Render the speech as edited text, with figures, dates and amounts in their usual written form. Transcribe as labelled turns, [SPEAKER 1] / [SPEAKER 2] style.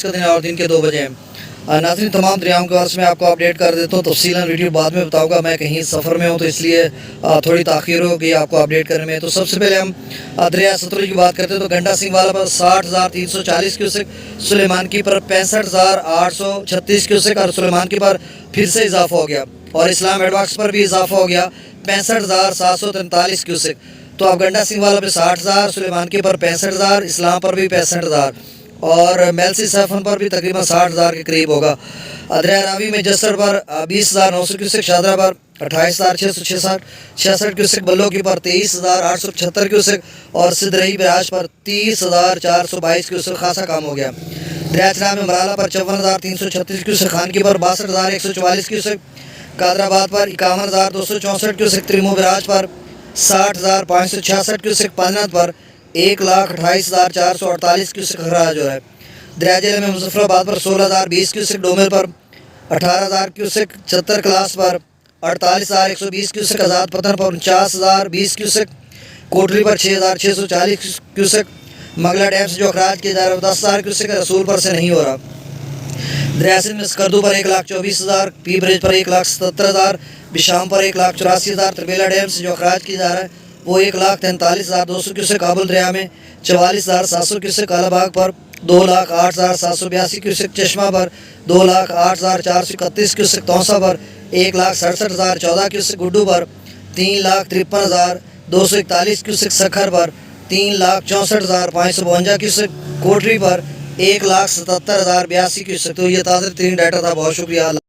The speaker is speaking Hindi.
[SPEAKER 1] का दिन है और दिन के 2 बजे हैं। नाज़रीन, तमाम दरियाओं के बारे में आपको अपडेट कर देता हूँ। तफसीलन वीडियो बाद में बताऊँगा, मैं कहीं सफ़र में हूँ तो इसलिए थोड़ी ताख़ीर हो गई आपको अपडेट करने में। तो सबसे पहले हम दरिया सतलुज की बात करते हैं तो गंडा सिंह वाला पर 60,340 क्यूसेक, सुलेमान की पर 65,836 क्यूसेक और सुलेमान की पर फिर से इजाफा हो गया और इस्लाम एडवाक्स पर भी इजाफा हो गया 65,743 क्यूसेक। तो अब गंडा सिंह वाला पे 60,000, सुलेमान के पर 65,000, इस्लाम पर भी 65,000 और मेलसी सैफन पर भी तकरीबन 60,000 के करीब होगा। दरिया रावी में जसर पर 20,900 क्यूसेक, शादरा पर 28,666 क्यूसेक, बल्लो की पर 23,875 क्यूसेक और सिदरही बराज पर 30,422 क्यूसेक। खासा काम हो गया। दरिया चनाब में मराला पर 54,336 क्यूसेक, खान की पर 62,144 क्यूसेक, कादराबाद पर 51,264 क्यूसेक, त्रिमो बराज पर 60,566 क्यूसेक, पानत पर 1,28,448 क्यूसेक खराज हो रहा है। दरिया जिले में मुजफ्फराबाद पर 16,020 क्यूसेक, डोमेर पर 18,000 क्यूसेक, चतर क्लास पर 48,120 क्यूसेक, आज़ाद पतन पर 49,020 क्यूसेक, कोटली पर 6,640 क्यूसेक, मंगला डैम से जो अखराज किया जा रहा है 10,000 क्यूसेक, रसूल पर से नहीं हो रहा। दरिया सिंध में स्कर्दू पर 1,24,000, पी ब्रिज पर 1,77,000, बिशाम पर 1,84,000, त्रिबेला डैम से जो अखराज किया जा रहा है वो 1,43,200 क्यूसेक, काबुल दरिया में 44,700 क्यूसेक, कालाबाग पर 2,08,782 क्यूसेक, चश्मा पर 2,08,431 क्यूसेक, तौसा पर 1,67,014 क्यूसेक, गुड्डू पर 3,53,241 क्यूसेक, सखर पर 3,64,552 क्यूसेक, कोटरी पर 1,77,082 क्यूसेक। तो ये ताज़ा तरीन डाटा था। बहुत शुक्रिया।